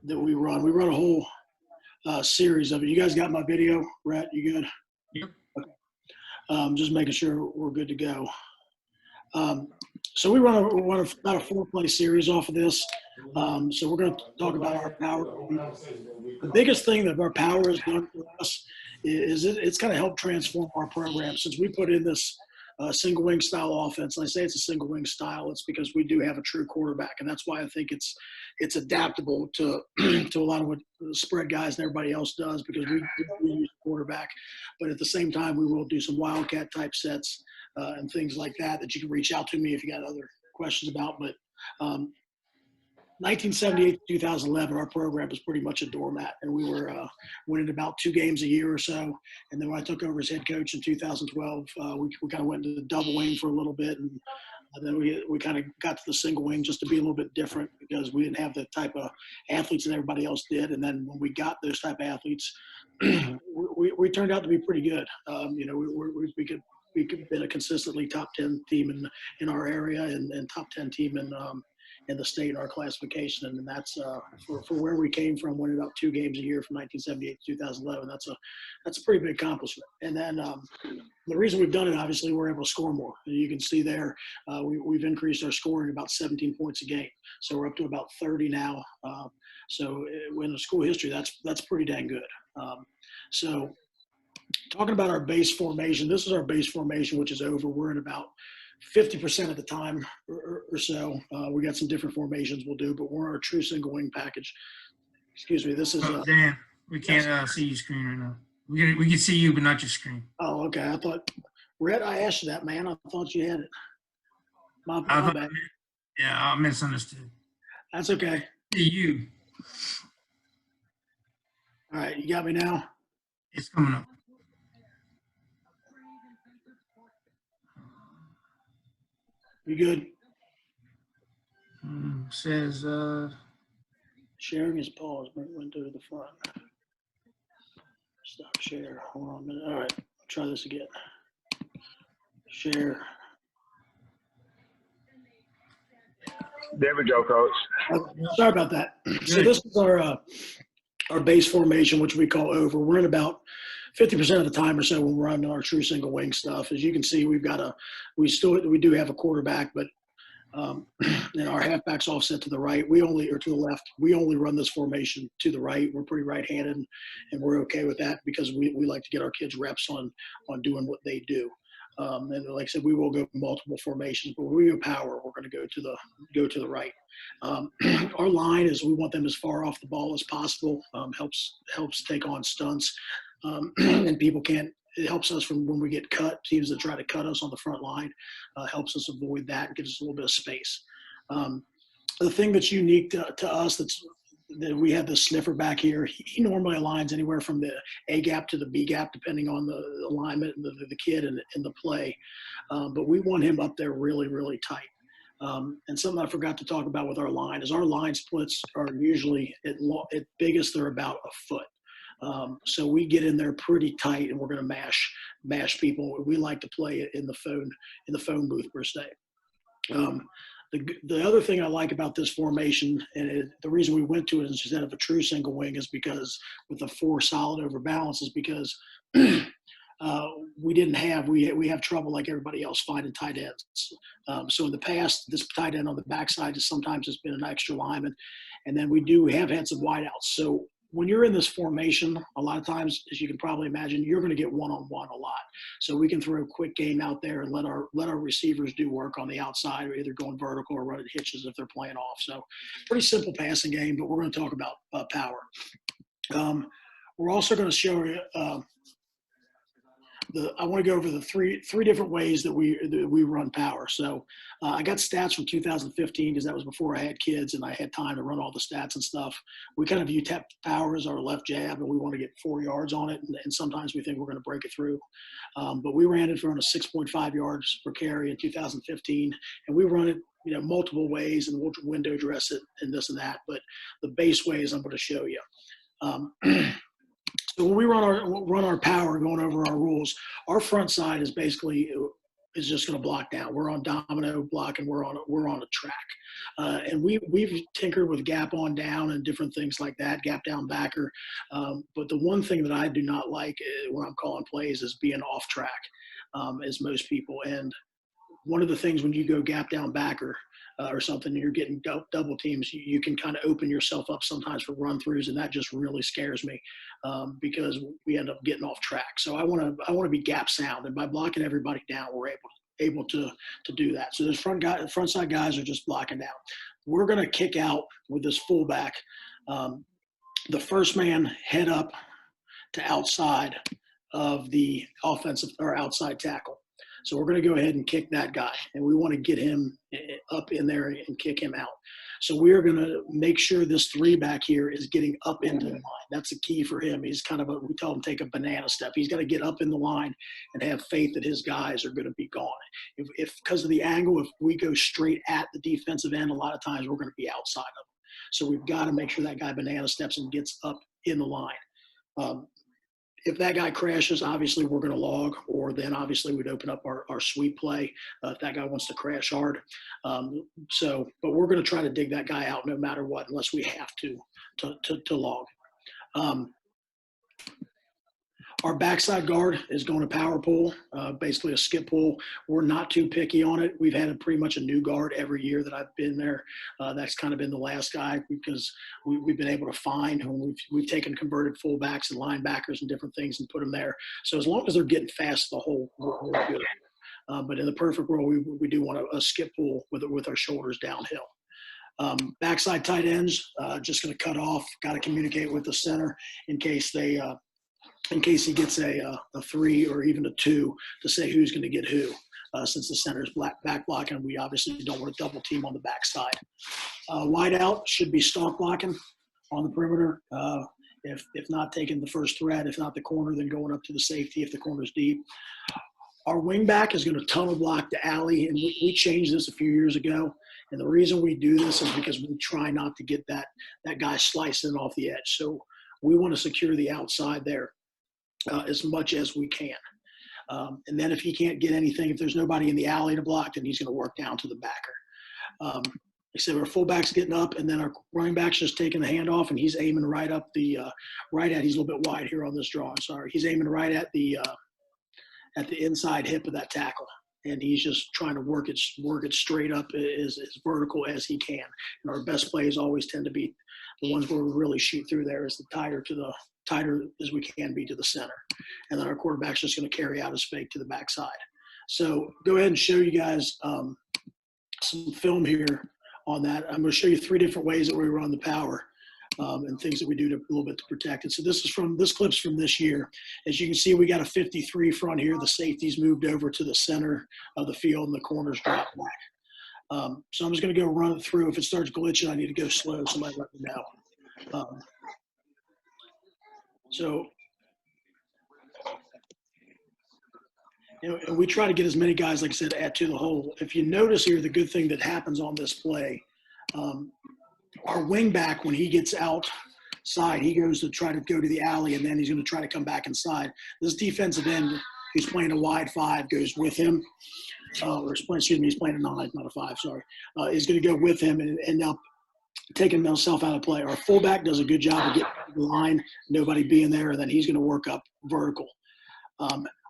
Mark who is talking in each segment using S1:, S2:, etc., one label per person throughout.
S1: that we run. We run a whole series of it. You guys got my video, Rhett? You good?
S2: Yep.
S1: Okay. Just making sure we're good to go. So we run about a 4-play series off of this. So we're going to talk about our power. The biggest thing that our power has done for us is it's kind of helped transform our program. Since we put in this single wing style offense, and I say it's a single wing style, it's because we do have a true quarterback, and that's why I think it's adaptable to to a lot of what the spread guys and everybody else does, because we use quarterback, but at the same time we will do some wildcat type sets and things like that you can reach out to me if you got other questions about. But 1978 to 2011, our program was pretty much a doormat, and we were winning about 2 games a year or so. And then when I took over as head coach in 2012, we kind of went into the double wing for a little bit, and then we kind of got to the single wing just to be a little bit different, because we didn't have the type of athletes that everybody else did. And then when we got those type of athletes, we turned out to be pretty good. We could been a consistently top 10 team in our area, and top 10 team in the state in our classification. And that's for where we came from, winning up 2 games a year from 1978 to 2011. That's a pretty big accomplishment. And then the reason we've done it, obviously, we're able to score more. You can see there, we've increased our scoring about 17 points a game. So we're up to about 30 now. So in the school history, that's pretty dang good. So talking about our base formation, this is our base formation, which is over. We're in about 50% of the time or so. We got some different formations we'll do, but we're our true single wing package. Excuse me. This is
S2: Dan, we can't see your screen right now. We can see you, but not your screen.
S1: Oh, okay. I thought, Rhett, I asked you that, man. I thought you had it. My bad.
S2: Yeah, I misunderstood.
S1: That's okay.
S2: See you.
S1: All right, you got me now?
S2: It's coming up.
S1: You good?
S2: Says
S1: sharing is paused. Bring window to the front. Stop share. Hold on a minute. All right, try this again. Share.
S3: There we go, Coach.
S1: Sorry about that. So this is our base formation, which we call over. We're in about 50% of the time or so when we're running our true single wing stuff. As you can see, we do have a quarterback, but and our halfback's offset to the right. Or to the left. We only run this formation to the right. We're pretty right-handed, and we're okay with that because we like to get our kids reps on doing what they do. And like I said, we will go multiple formations, but when we go power, we're going to go to the right. Our line is we want them as far off the ball as possible. Helps take on stunts, and people can't. It helps us from when we get cut. Teams that try to cut us on the front line helps us avoid that and gives us a little bit of space. The thing that's unique to us that we have this sniffer back here. He normally aligns anywhere from the A gap to the B gap, depending on the alignment and the kid and the play. But we want him up there really, really tight. And something I forgot to talk about with our line is our line splits are usually at biggest they're about a foot. So we get in there pretty tight, and we're going to mash people. We like to play in the phone booth per se. The other thing I like about this formation, and the reason we went to it instead of a true single wing, is because with the 4 solid over balance, is because we have trouble like everybody else finding tight ends. So in the past, this tight end on the backside sometimes has been an extra lineman, and then we have had some wideouts. So when you're in this formation, a lot of times, as you can probably imagine, you're going to get one-on-one a lot. So we can throw a quick game out there and let our receivers do work on the outside, or either going vertical or running hitches if they're playing off. So pretty simple passing game, but we're going to talk about power. We're also going to show you I want to go over the three different ways that we run power. So I got stats from 2015 because that was before I had kids and I had time to run all the stats and stuff. We kind of view power as our left jab, and we want to get 4 yards on it. And sometimes we think we're going to break it through. But we ran it for a 6.5 yards per carry in 2015, and we run it multiple ways, and we'll window dress it and this and that. But the base ways I'm going to show you. So when we run our power, going over our rules, our front side is basically is just going to block down. We're on domino block, and we're on a track. And we've tinkered with gap on down and different things like that, gap down backer. But the one thing that I do not like when I'm calling plays is being off track, as most people. And one of the things when you go gap down backer or something, and you're getting double teams, you can kind of open yourself up sometimes for run throughs, and that just really scares me because we end up getting off track. So I want to be gap sound, and by blocking everybody down, we're able to do that. So those front side guys are just blocking down. We're going to kick out with this fullback. The first man head up to outside of the offensive or outside tackle. So we're going to go ahead and kick that guy, and we want to get him up in there and kick him out. So we are going to make sure this 3 back here is getting up into the line. That's a key for him. He's kind of we tell him take a banana step. He's got to get up in the line and have faith that his guys are going to be gone. If because of the angle, if we go straight at the defensive end, a lot of times we're going to be outside of him. So we've got to make sure that guy banana steps and gets up in the line. If that guy crashes, obviously we're going to log, or then obviously we'd open up our sweep play if that guy wants to crash hard. But we're going to try to dig that guy out no matter what, unless we have to log. Our backside guard is going to power pull, basically a skip pull. We're not too picky on it. We've had pretty much a new guard every year that I've been there. That's kind of been the last guy because we've been able to find when we've taken converted fullbacks and linebackers and different things and put them there. So as long as they're getting fast the whole, we're good. But in the perfect world, we do want a skip pull with our shoulders downhill. Backside tight ends, just going to cut off. Got to communicate with the center in case he gets a 3 or even a 2 to say who's going to get who. Since the center's back blocking, we obviously don't want to double team on the backside. Wide out should be stalk blocking on the perimeter. If not taking the first threat, if not the corner, then going up to the safety if the corner's deep. Our wing back is going to tunnel block the alley, and we changed this a few years ago. And the reason we do this is because we try not to get that guy slicing off the edge. So we want to secure the outside there as much as we can. And then if he can't get anything, if there's nobody in the alley to block, then he's going to work down to the backer. Like I said, our fullback's getting up, and then our running back's just taking the handoff, and he's aiming right up he's a little bit wide here on this drawing, sorry. He's aiming right at the inside hip of that tackle. And he's just trying to work it straight up as vertical as he can. And our best plays always tend to be the ones where we really shoot through there is the tighter as we can be to the center. And then our quarterback's just going to carry out his fake to the backside. So go ahead and show you guys some film here on that. I'm going to show you 3 different ways that we run the power and things that we do a little bit to protect it. So this clip's from this year. As you can see, we got a 53 front here. The safety's moved over to the center of the field, and the corners drop back. So I'm just going to go run it through. If it starts glitching, I need to go slow. Somebody let me know. And we try to get as many guys, like I said, to the hole. If you notice here, the good thing that happens on this play, our wing back, when he gets outside, he goes to try to go to the alley, and then he's going to try to come back inside. This defensive end, who's playing a wide 5, goes with him. He's playing a 9, not a 5, sorry. Is going to go with him and end up taking himself out of play. Our fullback does a good job of getting to the line, nobody being there, and then he's going to work up vertical.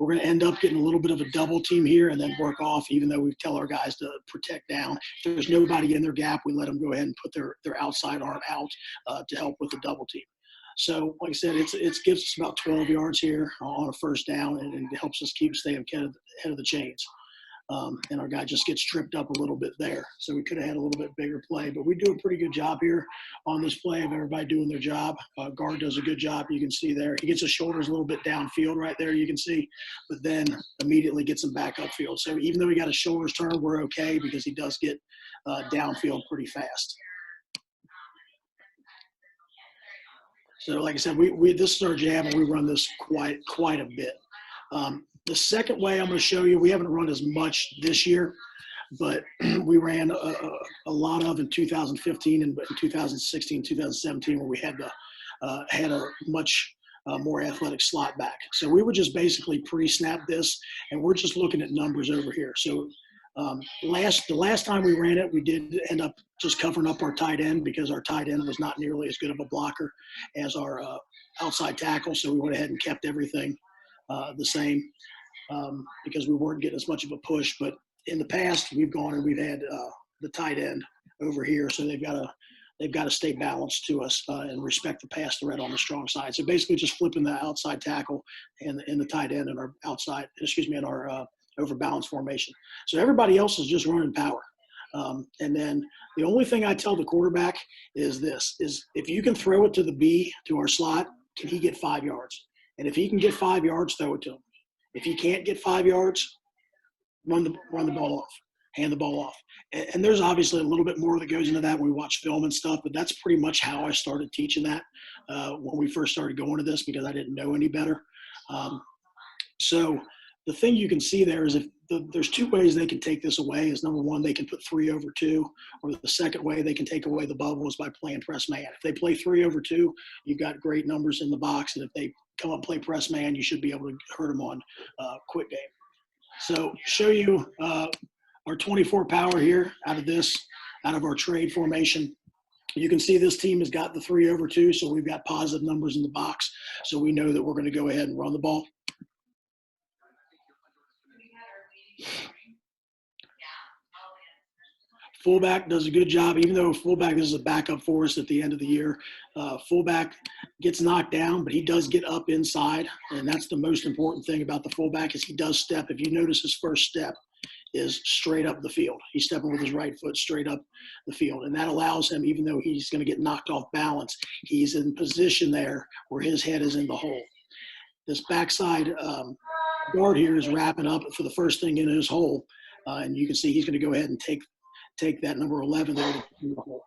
S1: We're going to end up getting a little bit of a double team here and then work off, even though we tell our guys to protect down. If there's nobody in their gap, we let them go ahead and put their outside arm out to help with the double team. So, like I said, it gives us about 12 yards here on a first down, and it helps us keep staying ahead of the chains. And our guy just gets tripped up a little bit there. So we could have had a little bit bigger play. But we do a pretty good job here on this play of everybody doing their job. Guard does a good job. You can see there. He gets his shoulders a little bit downfield right there, you can see. But then immediately gets him back upfield. So even though he got his shoulders turned, we're okay because he does get downfield pretty fast. So like I said, this is our jab, and we run this quite a bit. The second way I'm going to show you, we haven't run as much this year, but we ran a lot of in 2015 and in 2016, 2017, where we had a much more athletic slot back. So we would just basically pre-snap this, and we're just looking at numbers over here. So the last time we ran it, we did end up just covering up our tight end because our tight end was not nearly as good of a blocker as our outside tackle. So we went ahead and kept everything the same because we weren't getting as much of a push. But in the past, we've gone and we've had the tight end over here, so they've got to stay balanced to us and respect the pass threat on the strong side. So basically, just flipping the outside tackle and the tight end in our outside, in our overbalance formation. So everybody else is just running power. And then the only thing I tell the quarterback is this: is if you can throw it to the B to our slot, can he get 5 yards? And if he can get 5 yards, throw it to him. If he can't get 5 yards, run the ball off, hand the ball off. And there's obviously a little bit more that goes into that when we watch film and stuff, but that's pretty much how I started teaching that when we first started going to this because I didn't know any better. So the thing you can see there is if there's two ways they can take this away is number one, they can put 3 over 2, or the second way they can take away the bubble is by playing press man. If they play 3 over 2, you've got great numbers in the box. And if they come up and play press man, you should be able to hurt them on quick game. So show you our 24 power here out of our trade formation. You can see this team has got the 3 over 2, so we've got positive numbers in the box. So we know that we're going to go ahead and run the ball. Fullback does a good job, even though fullback is a backup for us at the end of the year. Fullback gets knocked down, but he does get up inside, and that's the most important thing about the fullback is he does step. If you notice his first step is straight up the field. He's stepping with his right foot straight up the field, and that allows him, even though he's going to get knocked off balance, he's in position there where his head is in the hole. This backside guard here is wrapping up for the first thing in his hole, and you can see he's going to go ahead and take that number 11 there to the hole.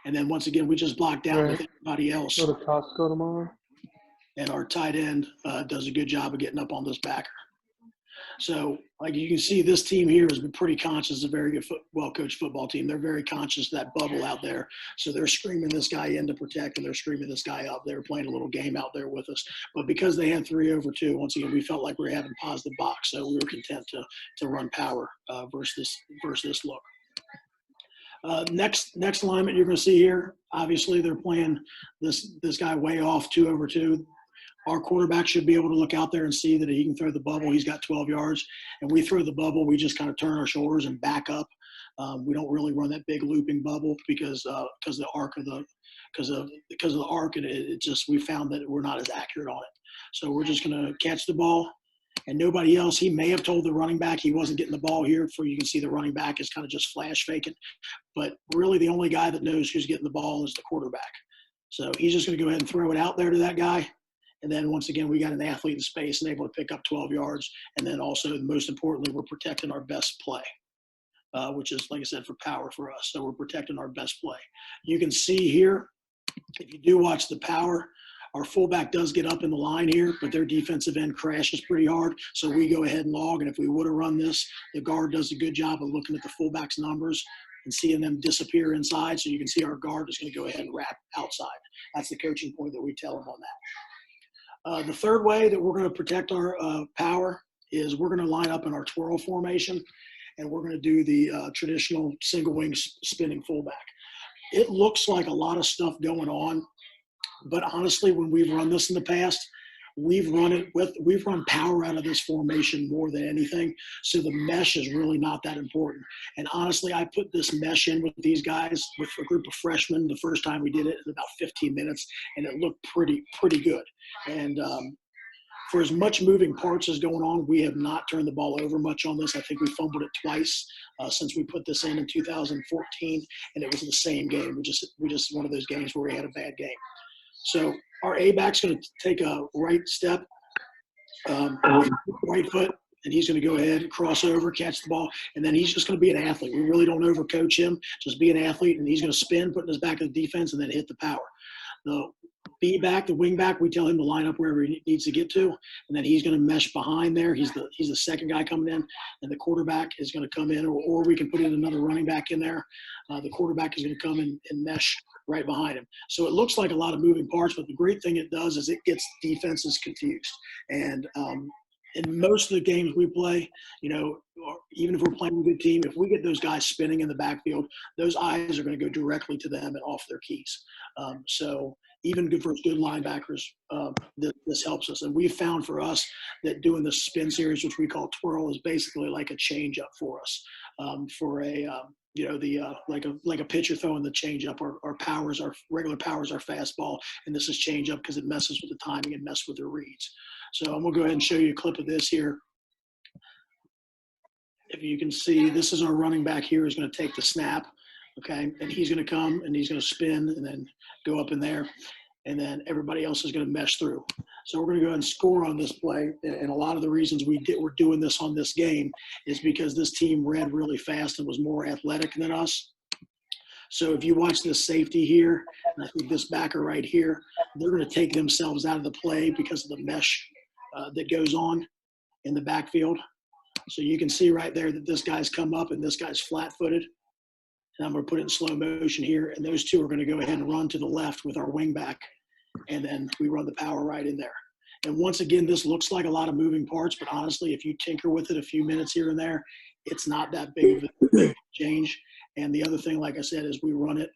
S1: And then once again, we just block down with everybody else.
S4: Go to Costco tomorrow.
S1: And our tight end does a good job of getting up on this backer. So, like you can see, this team here has been pretty conscious. It's a very good, well-coached football team. They're very conscious of that bubble out there. So they're screaming this guy in to protect, and they're screaming this guy up. They're playing a little game out there with us. But because they had 3 over 2, once again, we felt like we were having positive box. So we were content to run power versus this look. Next alignment you're going to see here, obviously they're playing this guy way off 2 over 2. Our quarterback should be able to look out there and see that he can throw the bubble. He's got 12 yards. And we throw the bubble, we just kind of turn our shoulders and back up. We don't really run that big looping bubble because the arc of the arc, and it just, we found that we're not as accurate on it. So we're just going to catch the ball and nobody else. He may have told the running back he wasn't getting the ball here. For you can see the running back is kind of just flash faking. But really the only guy that knows who's getting the ball is the quarterback. So he's just going to go ahead and throw it out there to that guy. And then once again, we got an athlete in space and able to pick up 12 yards. And then also, most importantly, we're protecting our best play, which is, like I said, for power for us. So we're protecting our best play. You can see here, if you do watch the power, our fullback does get up in the line here, but their defensive end crashes pretty hard. So we go ahead and log. And if we would have run this, the guard does a good job of looking at the fullback's numbers and seeing them disappear inside. So you can see our guard is going to go ahead and wrap outside. That's the coaching point that we tell them on that. The third way that we're going to protect our power is we're going to line up in our twirl formation, and we're going to do the traditional single wing spinning fullback. It looks like a lot of stuff going on, but honestly, when we've run this in the past, we've run power out of this formation more than anything. So the mesh is really not that important. And honestly, I put this mesh in with these guys, with a group of freshmen, the first time we did it in about 15 minutes, and it looked pretty good. And for as much moving parts as going on, we have not turned the ball over much on this. I think we fumbled it twice since we put this in 2014, and it was the same game. We just one of those games where we had a bad game. So our A-back's going to take a right step, right foot, and he's going to go ahead, cross over, catch the ball, and then he's just going to be an athlete. We really don't overcoach him. Just be an athlete, and he's going to spin, put in his back of the defense, and then hit the power. The B-back, the wing back, we tell him to line up wherever he needs to get to, and then he's going to mesh behind there. He's the second guy coming in, and the quarterback is going to come in, or we can put in another running back in there. The quarterback is going to come in and mesh right behind him. So it looks like a lot of moving parts, but the great thing it does is it gets defenses confused. And in most of the games we play, even if we're playing a good team, if we get those guys spinning in the backfield, those eyes are going to go directly to them and off their keys. So even good for good linebackers, this helps us. And we've found for us that doing the spin series, which we call Twirl, is basically like a changeup for us. For a like a pitcher throwing the changeup, our powers, our regular powers, our fastball, and this is changeup because it messes with the timing and messes with their reads. So I'm gonna go ahead and show you a clip of this here. If you can see, this is our running back here who's going to take the snap, okay? And he's going to come and he's going to spin and then go up in there, and then everybody else is going to mesh through. So we're going to go ahead and score on this play, and a lot of the reasons we're doing this on this game is because this team read really fast and was more athletic than us. So if you watch this safety here, and I think this backer right here, they're going to take themselves out of the play because of the mesh that goes on in the backfield. So you can see right there that this guy's come up and this guy's flat-footed. And I'm going to put it in slow motion here. And those two are going to go ahead and run to the left with our wing back. And then we run the power right in there. And once again, this looks like a lot of moving parts, but honestly, if you tinker with it a few minutes here and there, it's not that big of a change. And the other thing, like I said, is we run it.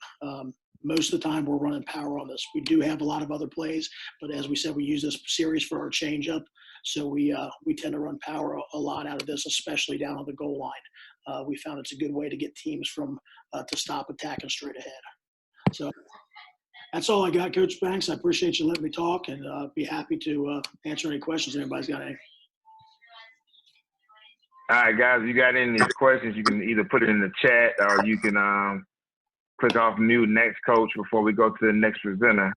S1: Most of the time we're running power on this. We do have a lot of other plays, but as we said, we use this series for our changeup. So we tend to run power a lot out of this, especially down on the goal line. We found it's a good way to get teams to stop attacking straight ahead. So that's all I got, Coach Banks. I appreciate you letting me talk, and be happy to answer any questions anybody's got any.
S3: All right, guys, if you got any questions, you can either put it in the chat or you can click off mute next, Coach, before we go to the next presenter.